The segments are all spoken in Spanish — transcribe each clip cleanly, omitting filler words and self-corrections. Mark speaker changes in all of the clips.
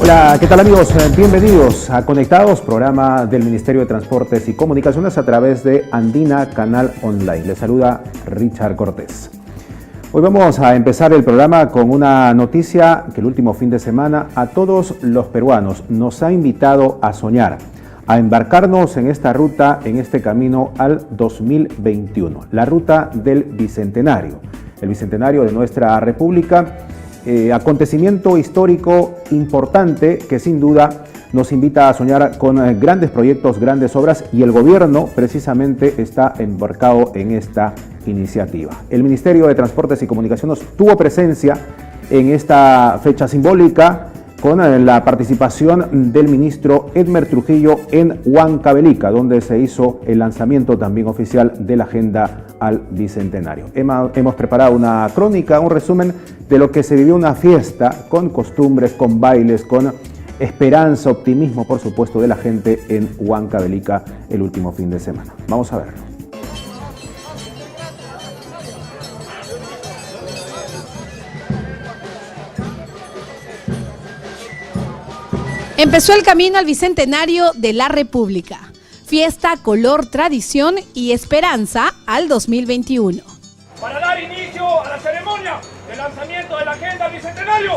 Speaker 1: Hola, ¿qué tal amigos? Bienvenidos a Conectados, programa del Ministerio de Transportes y Comunicaciones a través de Andina Canal Online. Les saluda Richard Cortés. Hoy vamos a empezar el programa con una noticia que el último fin de semana a todos los peruanos nos ha invitado a soñar, a embarcarnos en esta ruta, en este camino al 2021, la ruta del Bicentenario, el Bicentenario de nuestra República. Acontecimiento histórico importante que sin duda nos invita a soñar con grandes proyectos, grandes obras, y el gobierno precisamente está embarcado en esta iniciativa. El Ministerio de Transportes y Comunicaciones tuvo presencia en esta fecha simbólica con la participación del ministro Edmer Trujillo en Huancavelica, donde se hizo el lanzamiento también oficial de la agenda al Bicentenario. Hemos preparado una crónica, un resumen de lo que se vivió, una fiesta con costumbres, con bailes, con esperanza, optimismo, por supuesto, de la gente en Huancavelica el último fin de semana. Vamos a verlo.
Speaker 2: Empezó el camino al Bicentenario de la República. Fiesta, color, tradición y esperanza al 2021.
Speaker 3: Para dar inicio a la ceremonia de lanzamiento de la Agenda Bicentenario.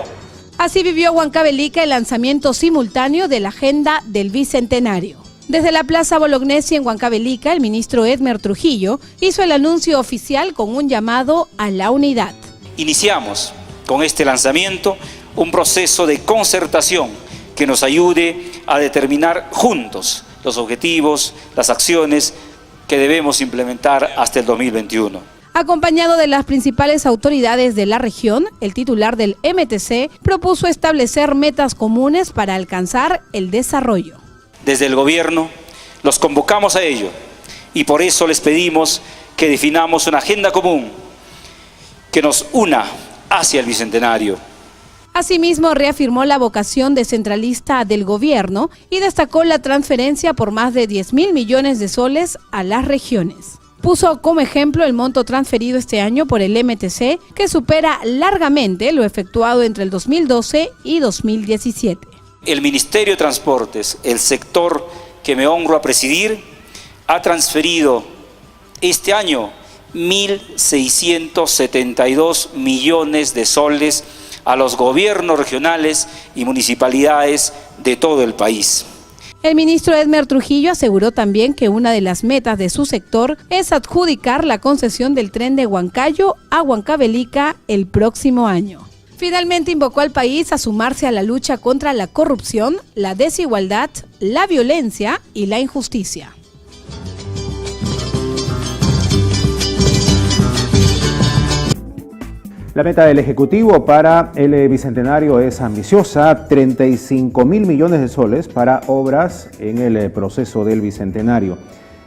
Speaker 2: Así vivió Huancavelica el lanzamiento simultáneo de la Agenda del Bicentenario. Desde la Plaza Bolognesi en Huancavelica, el ministro Edmer Trujillo hizo el anuncio oficial con un llamado a la unidad.
Speaker 4: Iniciamos con este lanzamiento un proceso de concertación que nos ayude a determinar juntos los objetivos, las acciones que debemos implementar hasta el 2021.
Speaker 2: Acompañado de las principales autoridades de la región, el titular del MTC propuso establecer metas comunes para alcanzar el desarrollo.
Speaker 4: Desde el gobierno los convocamos a ello y por eso les pedimos que definamos una agenda común que nos una hacia el Bicentenario.
Speaker 2: Asimismo, reafirmó la vocación descentralista del gobierno y destacó la transferencia por más de 10.000 millones de soles a las regiones. Puso como ejemplo el monto transferido este año por el MTC, que supera largamente lo efectuado entre el 2012 y 2017.
Speaker 4: El Ministerio de Transportes, el sector que me honro a presidir, ha transferido este año 1.672 millones de soles a los gobiernos regionales y municipalidades de todo el país.
Speaker 2: El ministro Edmer Trujillo aseguró también que una de las metas de su sector es adjudicar la concesión del tren de Huancayo a Huancavelica el próximo año. Finalmente invocó al país a sumarse a la lucha contra la corrupción, la desigualdad, la violencia y la injusticia.
Speaker 1: La meta del Ejecutivo para el Bicentenario es ambiciosa: 35.000 millones de soles para obras en el proceso del Bicentenario.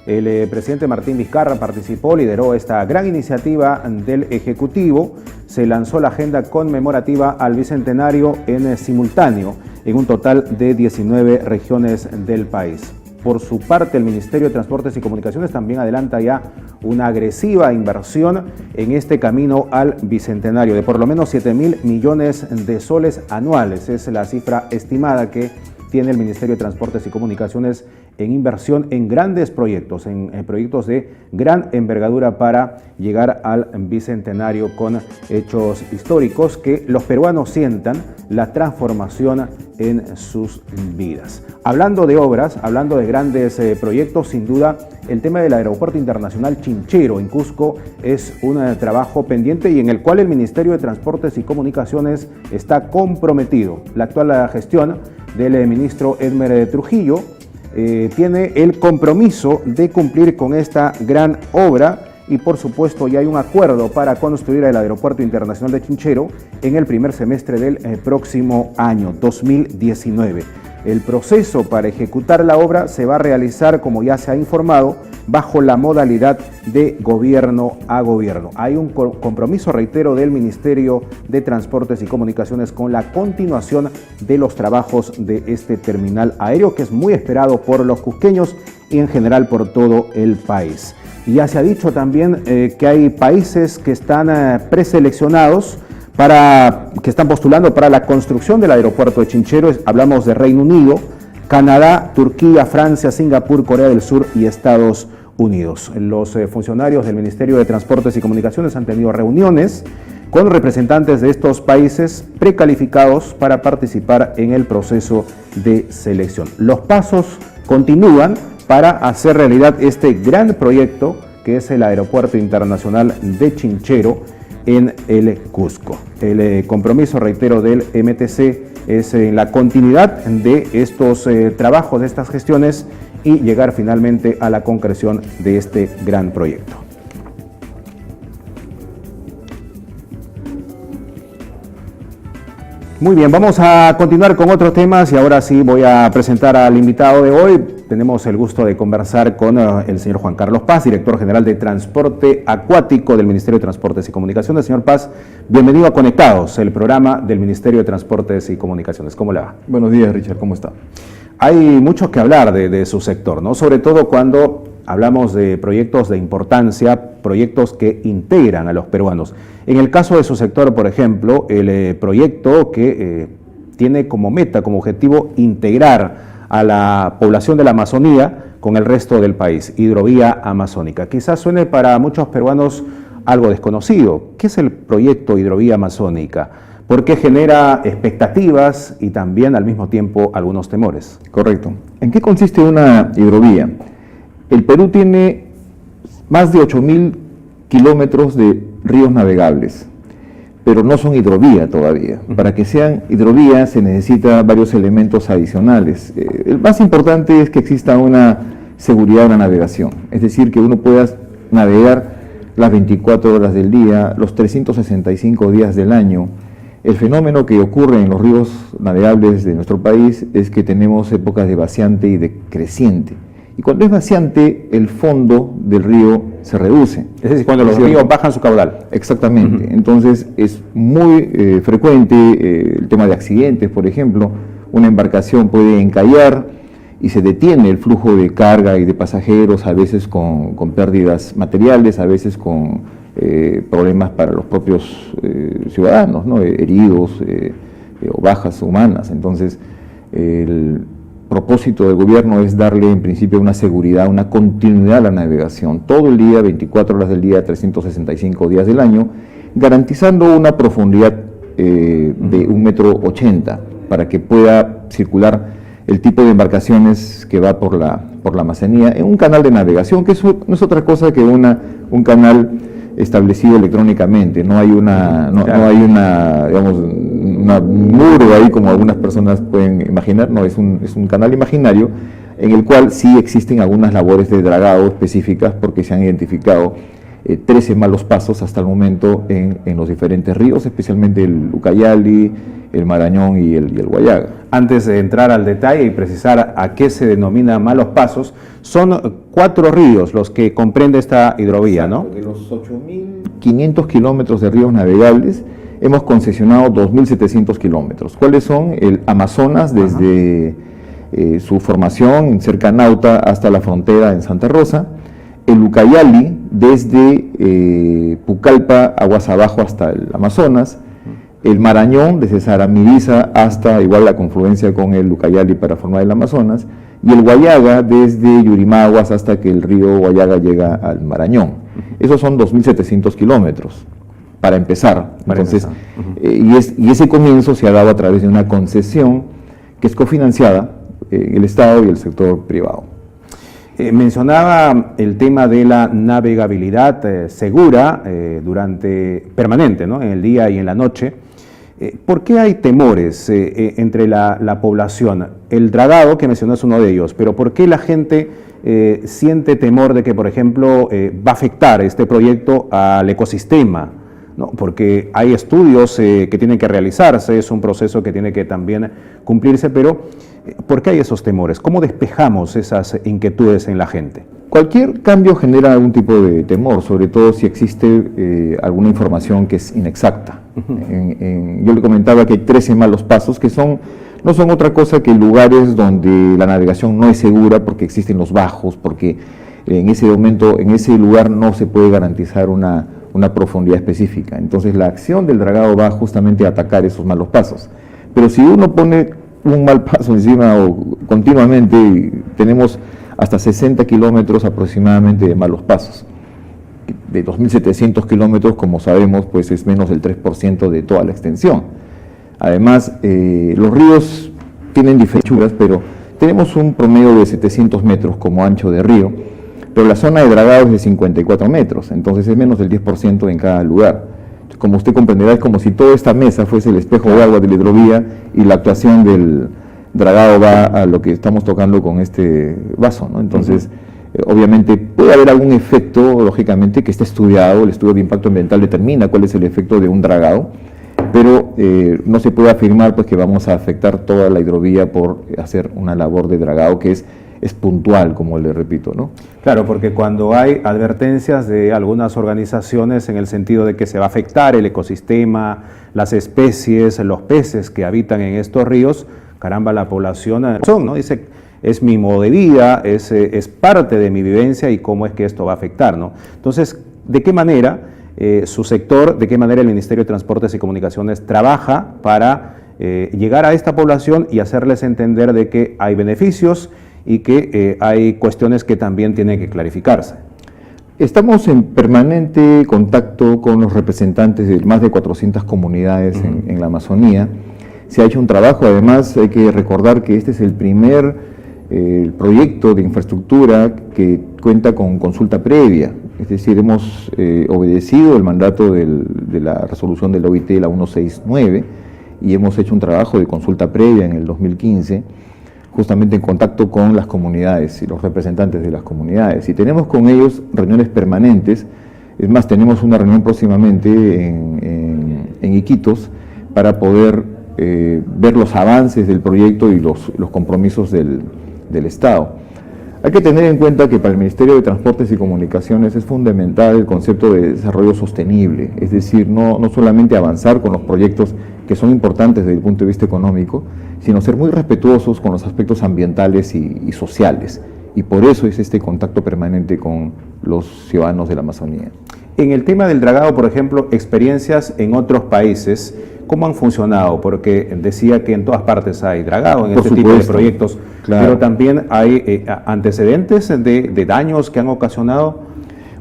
Speaker 1: El presidente Martín Vizcarra participó, lideró esta gran iniciativa del Ejecutivo. Se lanzó la agenda conmemorativa al Bicentenario en simultáneo en un total de 19 regiones del país. Por su parte, el Ministerio de Transportes y Comunicaciones también adelanta ya una agresiva inversión en este camino al Bicentenario de por lo menos 7.000 millones de soles anuales. Es la cifra estimada que tiene el Ministerio de Transportes y Comunicaciones en inversión en grandes proyectos, en proyectos de gran envergadura para llegar al Bicentenario con hechos históricos que los peruanos sientan la transformación en sus vidas. Hablando de obras, hablando de grandes proyectos, sin duda el tema del Aeropuerto Internacional Chinchero en Cusco es un trabajo pendiente y en el cual el Ministerio de Transportes y Comunicaciones está comprometido. La actual gestión del ministro Edmer Trujillo tiene el compromiso de cumplir con esta gran obra y por supuesto ya hay un acuerdo para construir el Aeropuerto Internacional de Chinchero en el primer semestre del próximo año, 2019. El proceso para ejecutar la obra se va a realizar, como ya se ha informado, bajo la modalidad de gobierno a gobierno. Hay un compromiso, reitero, del Ministerio de Transportes y Comunicaciones con la continuación de los trabajos de este terminal aéreo, que es muy esperado por los cusqueños y en general por todo el país. Y ya se ha dicho también que hay países que están preseleccionados que están postulando para la construcción del aeropuerto de Chinchero. Hablamos de Reino Unido, Canadá, Turquía, Francia, Singapur, Corea del Sur y Estados Unidos. Los funcionarios del Ministerio de Transportes y Comunicaciones han tenido reuniones con representantes de estos países precalificados para participar en el proceso de selección. Los pasos continúan para hacer realidad este gran proyecto que es el Aeropuerto Internacional de Chinchero en el Cusco. El compromiso, reitero, del MTC es en la continuidad de estos trabajos, de estas gestiones y llegar finalmente a la concreción de este gran proyecto. Muy bien, vamos a continuar con otros temas y ahora sí voy a presentar al invitado de hoy. Tenemos el gusto de conversar con el señor Juan Carlos Paz, director general de Transporte Acuático del Ministerio de Transportes y Comunicaciones. Señor Paz, bienvenido a Conectados, el programa del Ministerio de Transportes y Comunicaciones. ¿Cómo le va?
Speaker 5: Buenos días, Richard, ¿cómo está?
Speaker 1: Hay mucho que hablar de su sector, ¿no? Sobre todo cuando hablamos de proyectos de importancia, proyectos que integran a los peruanos. En el caso de su sector, por ejemplo, el proyecto que tiene como meta, como objetivo, integrar a la población de la Amazonía con el resto del país, Hidrovía Amazónica. Quizás suene para muchos peruanos algo desconocido. ¿Qué es el proyecto Hidrovía Amazónica? ¿Por qué genera expectativas y también al mismo tiempo algunos temores?
Speaker 5: Correcto. ¿En qué consiste una hidrovía? El Perú tiene más de 8.000 kilómetros de ríos navegables, pero no son hidrovía todavía. Para que sean hidrovías se necesita varios elementos adicionales. El más importante es que exista una seguridad de la navegación, es decir, que uno pueda navegar las 24 horas del día, los 365 días del año. El fenómeno que ocurre en los ríos navegables de nuestro país es que tenemos épocas de vaciante y de creciente. Y cuando es vaciante, el fondo del río se reduce.
Speaker 1: Es decir, cuando los ríos bajan su caudal.
Speaker 5: Exactamente. Entonces es muy frecuente el tema de accidentes, por ejemplo. Una embarcación puede encallar y se detiene el flujo de carga y de pasajeros, a veces con pérdidas materiales, a veces con problemas para los propios ciudadanos, ¿no? Heridos o bajas humanas. Entonces, el propósito del gobierno es darle en principio una seguridad, una continuidad a la navegación, todo el día, 24 horas del día, 365 días del año, garantizando una profundidad de 1,80 m para que pueda circular el tipo de embarcaciones que va por la Amazonía en un canal de navegación, que eso no es otra cosa que un canal establecido electrónicamente. No hay digamos, un muro ahí como algunas personas pueden imaginar. No, es un canal imaginario en el cual sí existen algunas labores de dragado específicas, porque se han identificado 13 malos pasos hasta el momento en los diferentes ríos, especialmente el Ucayali, el Marañón y el Huallaga.
Speaker 1: Antes de entrar al detalle y precisar a qué se denomina malos pasos, son 4 ríos los que comprende esta hidrovía, ¿no?
Speaker 5: De los 8.500 kilómetros de ríos navegables, hemos concesionado 2.700 kilómetros. ¿Cuáles son? El Amazonas, desde su formación cerca Nauta hasta la frontera en Santa Rosa. El Ucayali, desde Pucallpa, aguas abajo hasta el Amazonas. El Marañón, desde Saramiriza hasta igual la confluencia con el Ucayali para formar el Amazonas. Y el Huallaga, desde Yurimaguas hasta que el río Huallaga llega al Marañón. Esos son 2.700 kilómetros para empezar. Entonces, y ese comienzo se ha dado a través de una concesión que es cofinanciada el Estado y el sector privado.
Speaker 1: Mencionaba el tema de la navegabilidad segura permanente, ¿no? En el día y en la noche. ¿Por qué hay temores entre la población? El dragado, que mencionó, es uno de ellos, pero ¿por qué la gente siente temor de que, por ejemplo, va a afectar este proyecto al ecosistema? ¿No? Porque hay estudios que tienen que realizarse, es un proceso que tiene que también cumplirse, pero ¿por qué hay esos temores? ¿Cómo despejamos esas inquietudes en la gente?
Speaker 5: Cualquier cambio genera algún tipo de temor, sobre todo si existe alguna información que es inexacta. Yo le comentaba que hay 13 malos pasos que no son otra cosa que lugares donde la navegación no es segura porque existen los bajos, porque en ese momento, en ese lugar no se puede garantizar una una profundidad específica. Entonces la acción del dragado va justamente a atacar esos malos pasos. Pero si uno pone un mal paso encima o continuamente, tenemos hasta 60 kilómetros aproximadamente de malos pasos. De 2.700 kilómetros, como sabemos, pues es menos del 3% de toda la extensión. Además, los ríos tienen diferencias, pero tenemos un promedio de 700 metros como ancho de río, pero la zona de dragado es de 54 metros, entonces es menos del 10% en cada lugar. Como usted comprenderá, es como si toda esta mesa fuese el espejo de agua de la hidrovía y la actuación del dragado va a lo que estamos tocando con este vaso, ¿no? Entonces, obviamente puede haber algún efecto, lógicamente, que esté estudiado, el estudio de impacto ambiental determina cuál es el efecto de un dragado, pero no se puede afirmar pues que vamos a afectar toda la hidrovía por hacer una labor de dragado que es puntual, como le repito, ¿no?
Speaker 1: Claro, porque cuando hay advertencias de algunas organizaciones en el sentido de que se va a afectar el ecosistema, las especies, los peces que habitan en estos ríos, caramba, la población ¿no? Dice, es mi modo de vida, es parte de mi vivencia y cómo es que esto va a afectar, ¿no? Entonces, ¿de qué manera su sector, de qué manera el Ministerio de Transportes y Comunicaciones trabaja para llegar a esta población y hacerles entender de que hay beneficios y que hay cuestiones que también tienen que clarificarse?
Speaker 5: Estamos en permanente contacto con los representantes de más de 400 comunidades en la Amazonía. Se ha hecho un trabajo, además hay que recordar que este es el primer proyecto de infraestructura que cuenta con consulta previa, es decir, hemos obedecido el mandato de la resolución de la OIT, la 169, y hemos hecho un trabajo de consulta previa en el 2015, justamente en contacto con las comunidades y los representantes de las comunidades, y tenemos con ellos reuniones permanentes. Es más, tenemos una reunión próximamente en Iquitos para poder ver los avances del proyecto y los compromisos del Estado. Hay que tener en cuenta que para el Ministerio de Transportes y Comunicaciones es fundamental el concepto de desarrollo sostenible, es decir, no solamente avanzar con los proyectos que son importantes desde el punto de vista económico, sino ser muy respetuosos con los aspectos ambientales y sociales. Y por eso es este contacto permanente con los ciudadanos de la Amazonía.
Speaker 1: En el tema del dragado, por ejemplo, experiencias en otros países, ¿cómo han funcionado? Porque decía que en todas partes hay dragado en este tipo de proyectos, claro, pero también hay antecedentes de daños que han ocasionado.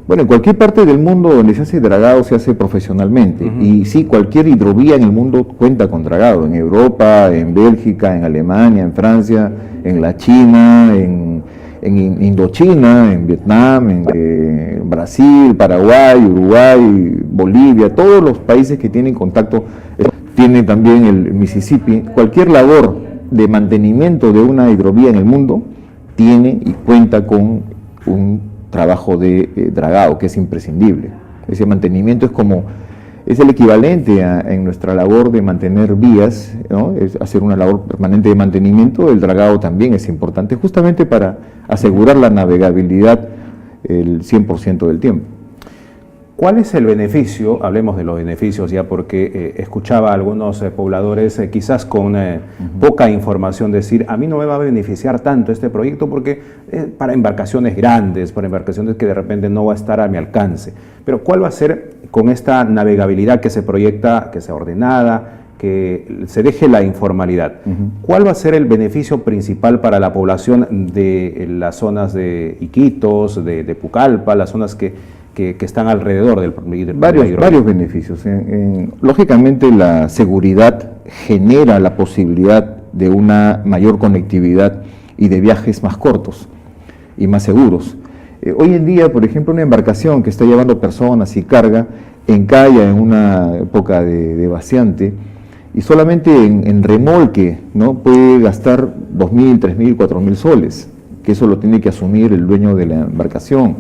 Speaker 5: Bueno, en cualquier parte del mundo donde se hace dragado se hace profesionalmente, y sí, cualquier hidrovía en el mundo cuenta con dragado, en Europa, en Bélgica, en Alemania, en Francia, en la China, en Indochina, en Vietnam, en Brasil, Paraguay, Uruguay, Bolivia, todos los países que tienen contacto, tiene también el Mississippi. Cualquier labor de mantenimiento de una hidrovía en el mundo tiene y cuenta con un trabajo de dragado que es imprescindible. Ese mantenimiento es el equivalente en nuestra labor de mantener vías, ¿no? Es hacer una labor permanente de mantenimiento. El dragado también es importante justamente para asegurar la navegabilidad el 100% del tiempo.
Speaker 1: ¿Cuál es el beneficio? Hablemos de los beneficios ya, porque escuchaba a algunos pobladores quizás con poca información decir, a mí no me va a beneficiar tanto este proyecto porque para embarcaciones grandes, para embarcaciones que de repente no va a estar a mi alcance. Pero ¿cuál va a ser con esta navegabilidad que se proyecta, que sea ordenada, que se deje la informalidad? ¿Cuál va a ser el beneficio principal para la población de las zonas de Iquitos, de Pucallpa, las zonas que están alrededor del
Speaker 5: varios beneficios. Lógicamente la seguridad genera la posibilidad de una mayor conectividad y de viajes más cortos y más seguros. Hoy en día, por ejemplo, una embarcación que está llevando personas y carga encalla en una época de vaciante y solamente en remolque, ¿no?, puede gastar 2.000, 3.000, 4.000 soles, que eso lo tiene que asumir el dueño de la embarcación.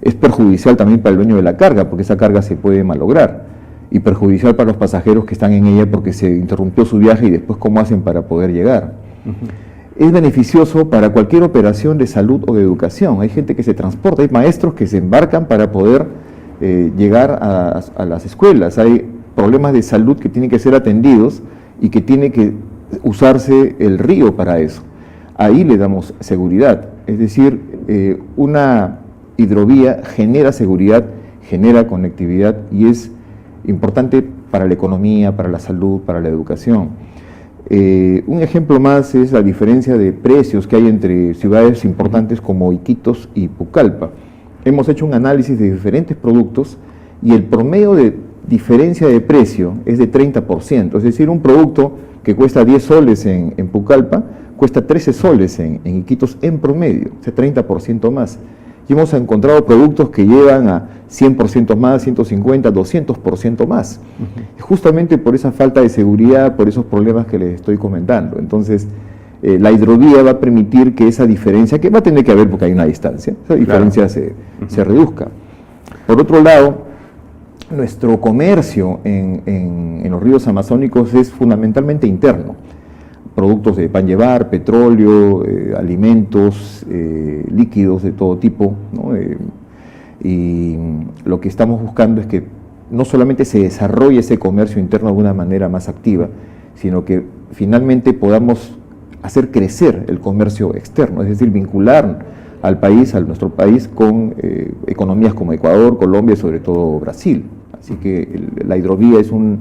Speaker 5: Es perjudicial también para el dueño de la carga, porque esa carga se puede malograr, y perjudicial para los pasajeros que están en ella porque se interrumpió su viaje y después cómo hacen para poder llegar. Es beneficioso para cualquier operación de salud o de educación. Hay gente que se transporta, hay maestros que se embarcan para poder llegar a las escuelas. Hay problemas de salud que tienen que ser atendidos y que tiene que usarse el río para eso. Ahí le damos seguridad, es decir, una hidrovía genera seguridad, genera conectividad y es importante para la economía, para la salud, para la educación. Un ejemplo más es la diferencia de precios que hay entre ciudades importantes como Iquitos y Pucallpa. Hemos hecho un análisis de diferentes productos y el promedio de diferencia de precio es de 30%, es decir, un producto que cuesta 10 soles en Pucallpa cuesta 13 soles en Iquitos en promedio, o sea, 30% más. Y hemos encontrado productos que llevan a 100% más, 150, 200% más. Justamente por esa falta de seguridad, por esos problemas que les estoy comentando. Entonces, la hidrovía va a permitir que esa diferencia, que va a tener que haber porque hay una distancia, esa diferencia se reduzca. Por otro lado, nuestro comercio en los ríos amazónicos es fundamentalmente interno. Productos de pan llevar, petróleo, alimentos, líquidos de todo tipo, ¿no? Y lo que estamos buscando es que no solamente se desarrolle ese comercio interno de una manera más activa, sino que finalmente podamos hacer crecer el comercio externo, es decir, vincular al país, a nuestro país, con economías como Ecuador, Colombia y sobre todo Brasil. Así que la hidrovía es un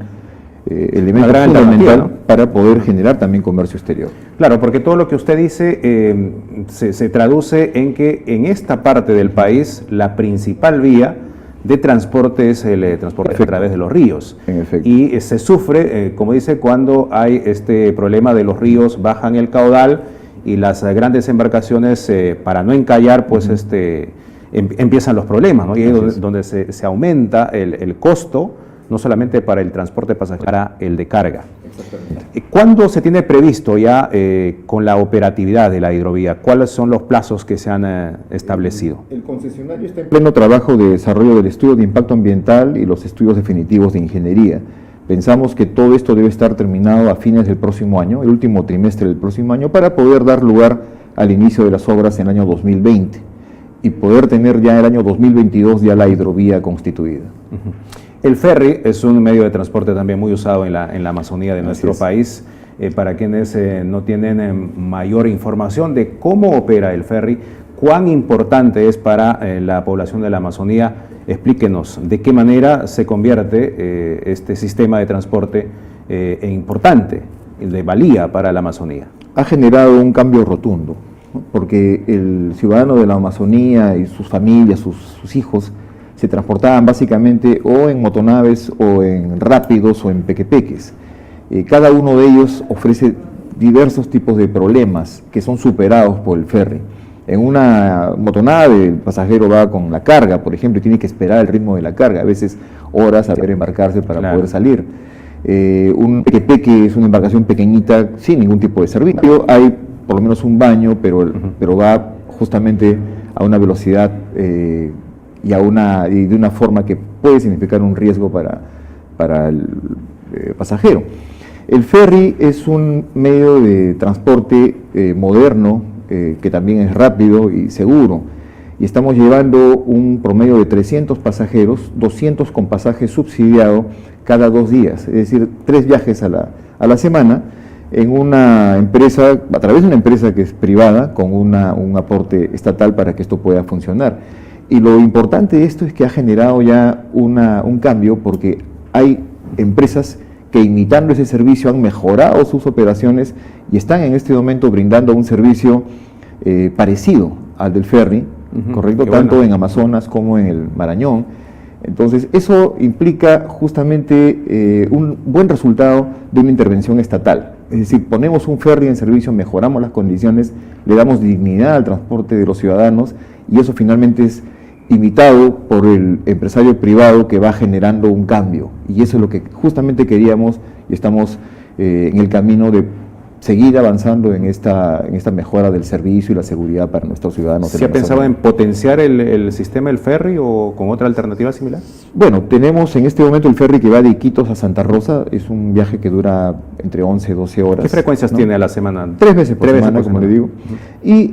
Speaker 5: elemento fundamental, ¿no?, para poder generar también comercio exterior.
Speaker 1: Claro, porque todo lo que usted dice se traduce en que en esta parte del país la principal vía de transporte es el transporte a través de los ríos.
Speaker 5: En efecto.
Speaker 1: Y se sufre, como dice, cuando hay este problema de los ríos, bajan el caudal y las grandes embarcaciones, para no encallar, pues empiezan los problemas, ¿no? Y ahí es donde se aumenta el costo, no solamente para el transporte pasajero, para el de carga. Exactamente. ¿Cuándo se tiene previsto ya con la operatividad de la hidrovía? ¿Cuáles son los plazos que se han establecido?
Speaker 5: El concesionario está en pleno trabajo de desarrollo del estudio de impacto ambiental y los estudios definitivos de ingeniería. Pensamos que todo esto debe estar terminado a fines del próximo año, el último trimestre del próximo año, para poder dar lugar al inicio de las obras en el año 2020 y poder tener ya en el año 2022 ya la hidrovía constituida.
Speaker 1: El ferry es un medio de transporte también muy usado en la Amazonía de nuestro país. Para quienes no tienen mayor información de cómo opera el ferry, cuán importante es para la población de la Amazonía, explíquenos de qué manera se convierte este sistema de transporte importante, de valía para la Amazonía.
Speaker 5: Ha generado un cambio rotundo, ¿no? Porque el ciudadano de la Amazonía y sus familias, sus hijos, se transportaban básicamente o en motonaves o en rápidos o en pequepeques. Cada uno de ellos ofrece diversos tipos de problemas que son superados por el ferry. En una motonave el pasajero va con la carga, por ejemplo, y tiene que esperar el ritmo de la carga, a veces horas a poder embarcarse para poder salir. Un pequepeque es una embarcación pequeñita sin ningún tipo de servicio. Hay por lo menos un baño, pero va justamente a una velocidad y de una forma que puede significar un riesgo para el pasajero. El ferry es un medio de transporte moderno, que también es rápido y seguro, y estamos llevando un promedio de 300 pasajeros, 200 con pasaje subsidiado cada 2 días, es decir, 3 viajes a la semana, en una empresa, a través de una empresa que es privada, con un aporte estatal para que esto pueda funcionar. Y lo importante de esto es que ha generado ya un cambio, porque hay empresas que, imitando ese servicio, han mejorado sus operaciones y están en este momento brindando un servicio parecido al del ferry, ¿correcto? Tanto en Amazonas como en el Marañón. Entonces, eso implica justamente un buen resultado de una intervención estatal. Es decir, ponemos un ferry en servicio, mejoramos las condiciones, le damos dignidad al transporte de los ciudadanos, y eso finalmente es imitado por el empresario privado, que va generando un cambio. Y eso es lo que justamente queríamos, y estamos en el camino de seguir avanzando en esta mejora del servicio y la seguridad para nuestros ciudadanos.
Speaker 1: ¿Se ha pensado en potenciar el sistema del ferry o con otra alternativa similar?
Speaker 5: Bueno, tenemos en este momento el ferry que va de Iquitos a Santa Rosa. Es un viaje que dura entre 11 y 12 horas.
Speaker 1: ¿Qué frecuencias tiene a la semana?
Speaker 5: 3 veces por semana, como le digo. Y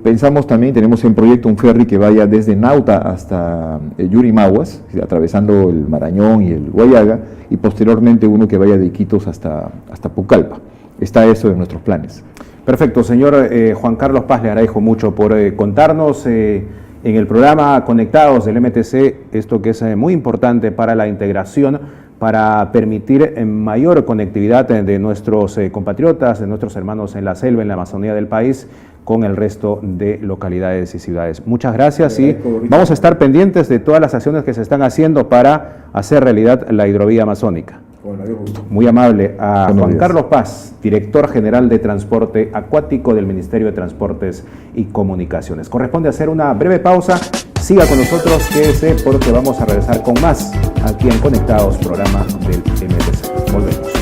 Speaker 5: pensamos también, tenemos en proyecto un ferry que vaya desde Nauta hasta Yurimaguas, atravesando el Marañón y el Guayaga, y posteriormente uno que vaya de Iquitos hasta Pucallpa. Está eso en nuestros planes.
Speaker 1: Perfecto, señor Juan Carlos Paz, le agradezco mucho por contarnos en el programa Conectados del MTC, esto que es muy importante para la integración, para permitir mayor conectividad de nuestros compatriotas, de nuestros hermanos en la selva, en la Amazonía del país, con el resto de localidades y ciudades. Muchas gracias y vamos a estar pendientes de todas las acciones que se están haciendo para hacer realidad la hidrovía amazónica. Muy amable a Juan Carlos Paz, director general de Transporte Acuático del Ministerio de Transportes y Comunicaciones. Corresponde hacer una breve pausa. Siga con nosotros, quédese porque vamos a regresar con más aquí en Conectados, programa del MTC. Volvemos.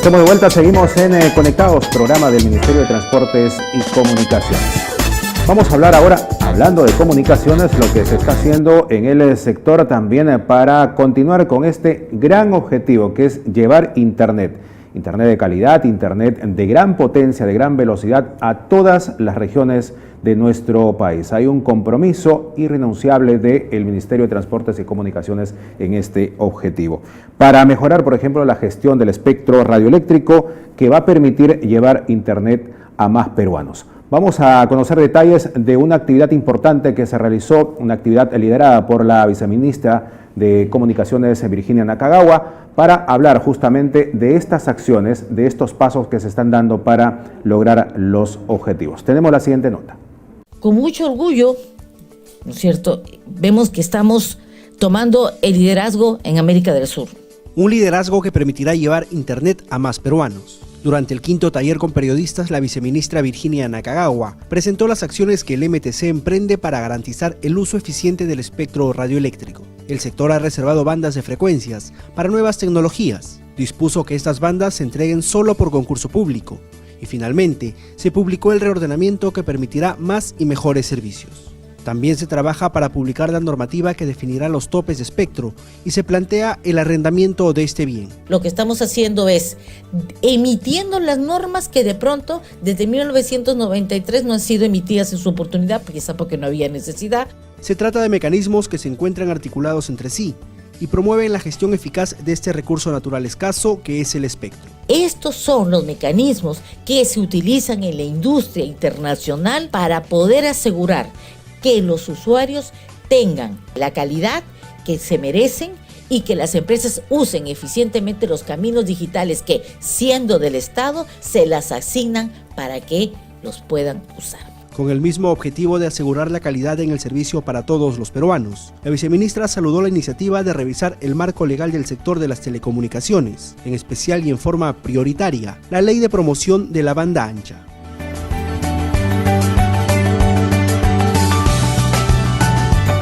Speaker 1: Estamos de vuelta, seguimos en Conectados, programa del Ministerio de Transportes y Comunicaciones. Vamos a hablar ahora, hablando de comunicaciones, lo que se está haciendo en el sector también para continuar con este gran objetivo que es llevar Internet de calidad, Internet de gran potencia, de gran velocidad a todas las regiones de nuestro país. Hay un compromiso irrenunciable del Ministerio de Transportes y Comunicaciones en este objetivo. Para mejorar, por ejemplo, la gestión del espectro radioeléctrico que va a permitir llevar Internet a más peruanos. Vamos a conocer detalles de una actividad importante que se realizó, una actividad liderada por la viceministra de Comunicaciones, Virginia Nakagawa, para hablar justamente de estas acciones, de estos pasos que se están dando para lograr los objetivos. Tenemos la siguiente nota.
Speaker 6: Con mucho orgullo, ¿no es cierto?, vemos que estamos tomando el liderazgo en América del Sur.
Speaker 7: Un liderazgo que permitirá llevar Internet a más peruanos. Durante el quinto taller con periodistas, la viceministra Virginia Nakagawa presentó las acciones que el MTC emprende para garantizar el uso eficiente del espectro radioeléctrico. El sector ha reservado bandas de frecuencias para nuevas tecnologías. Dispuso que estas bandas se entreguen solo por concurso público. Y finalmente, se publicó el reordenamiento que permitirá más y mejores servicios. También se trabaja para publicar la normativa que definirá los topes de espectro y se plantea el arrendamiento de este bien.
Speaker 6: Lo que estamos haciendo es emitiendo las normas que de pronto desde 1993 no han sido emitidas en su oportunidad, quizá porque no había necesidad.
Speaker 7: Se trata de mecanismos que se encuentran articulados entre sí y promueven la gestión eficaz de este recurso natural escaso que es el espectro.
Speaker 6: Estos son los mecanismos que se utilizan en la industria internacional para poder asegurar que los usuarios tengan la calidad que se merecen y que las empresas usen eficientemente los caminos digitales que, siendo del Estado, se las asignan para que los puedan usar.
Speaker 7: Con el mismo objetivo de asegurar la calidad en el servicio para todos los peruanos, la viceministra saludó la iniciativa de revisar el marco legal del sector de las telecomunicaciones, en especial y en forma prioritaria, la ley de promoción de la banda ancha.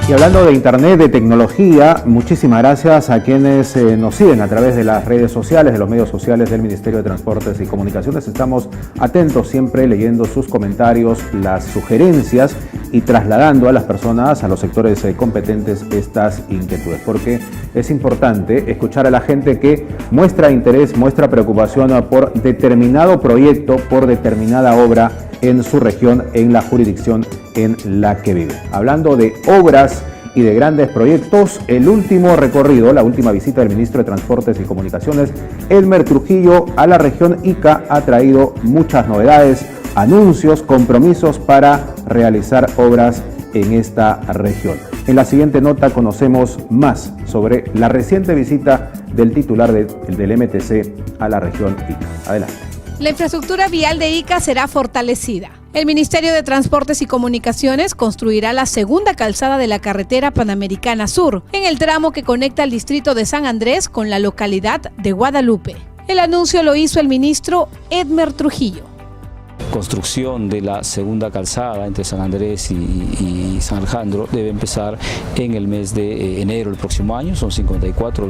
Speaker 1: Y hablando de Internet, de tecnología, muchísimas gracias a quienes nos siguen a través de las redes sociales, de los medios sociales del Ministerio de Transportes y Comunicaciones. Estamos atentos siempre leyendo sus comentarios, las sugerencias y trasladando a las personas, a los sectores competentes estas inquietudes, porque es importante escuchar a la gente que muestra interés, muestra preocupación por determinado proyecto, por determinada obra en su región, en la jurisdicción en la que vive. Hablando de obras y de grandes proyectos. El último recorrido, la última visita del ministro de Transportes y Comunicaciones, Elmer Trujillo, a la región Ica ha traído muchas novedades, anuncios, compromisos para realizar obras en esta región. En la siguiente nota conocemos más sobre la reciente visita del titular del MTC a la región Ica. Adelante.
Speaker 2: La infraestructura vial de Ica será fortalecida. El Ministerio de Transportes y Comunicaciones construirá la segunda calzada de la carretera Panamericana Sur, en el tramo que conecta el distrito de San Andrés con la localidad de Guadalupe. El anuncio lo hizo el ministro Elmer Trujillo.
Speaker 8: Construcción de la segunda calzada entre San Andrés y San Alejandro debe empezar en el mes de enero del próximo año. Son 54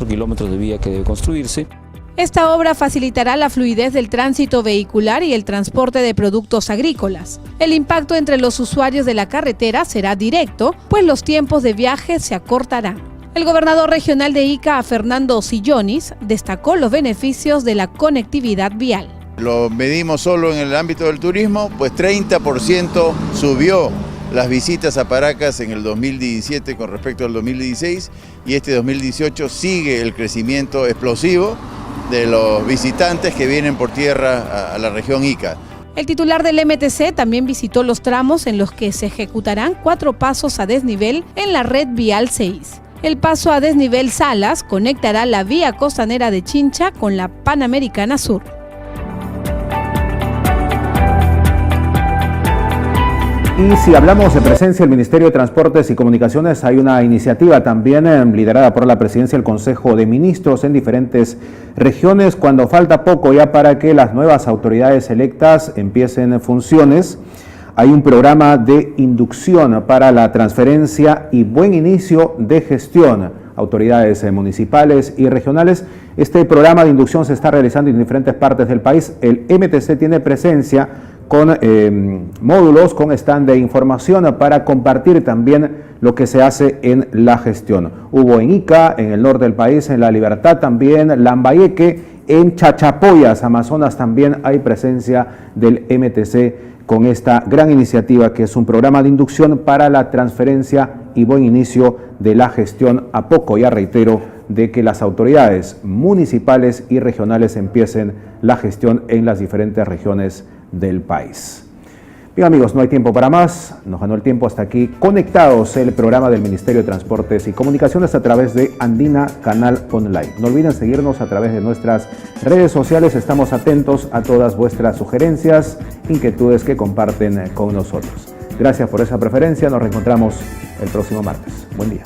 Speaker 8: kilómetros de vía que debe construirse.
Speaker 2: Esta obra facilitará la fluidez del tránsito vehicular y el transporte de productos agrícolas. El impacto entre los usuarios de la carretera será directo, pues los tiempos de viaje se acortarán. El gobernador regional de Ica, Fernando Sillonis, destacó los beneficios de la conectividad vial.
Speaker 9: Lo medimos solo en el ámbito del turismo, pues 30% subió las visitas a Paracas en el 2017 con respecto al 2016 y este 2018 sigue el crecimiento explosivo de los visitantes que vienen por tierra a la región Ica.
Speaker 2: El titular del MTC también visitó los tramos en los que se ejecutarán 4 pasos a desnivel en la red vial 6. El paso a desnivel Salas conectará la vía costanera de Chincha con la Panamericana Sur.
Speaker 1: Y si hablamos de presencia del Ministerio de Transportes y Comunicaciones, hay una iniciativa también liderada por la Presidencia del Consejo de Ministros en diferentes regiones, cuando falta poco ya para que las nuevas autoridades electas empiecen funciones. Hay un programa de inducción para la transferencia y buen inicio de gestión. Autoridades municipales y regionales. Este programa de inducción se está realizando en diferentes partes del país. El MTC tiene presencia con módulos, con stand de información para compartir también lo que se hace en la gestión. Hubo en Ica, en el norte del país, en La Libertad también, Lambayeque, en Chachapoyas, Amazonas también hay presencia del MTC con esta gran iniciativa que es un programa de inducción para la transferencia y buen inicio de la gestión, a poco, ya reitero, de que las autoridades municipales y regionales empiecen la gestión en las diferentes regiones del país. Bien amigos, no hay tiempo para más, nos ganó el tiempo hasta aquí. Conectados, el programa del Ministerio de Transportes y Comunicaciones a través de Andina Canal Online. No olviden seguirnos a través de nuestras redes sociales, estamos atentos a todas vuestras sugerencias, inquietudes que comparten con nosotros. Gracias por esa preferencia, nos reencontramos el próximo martes. Buen día.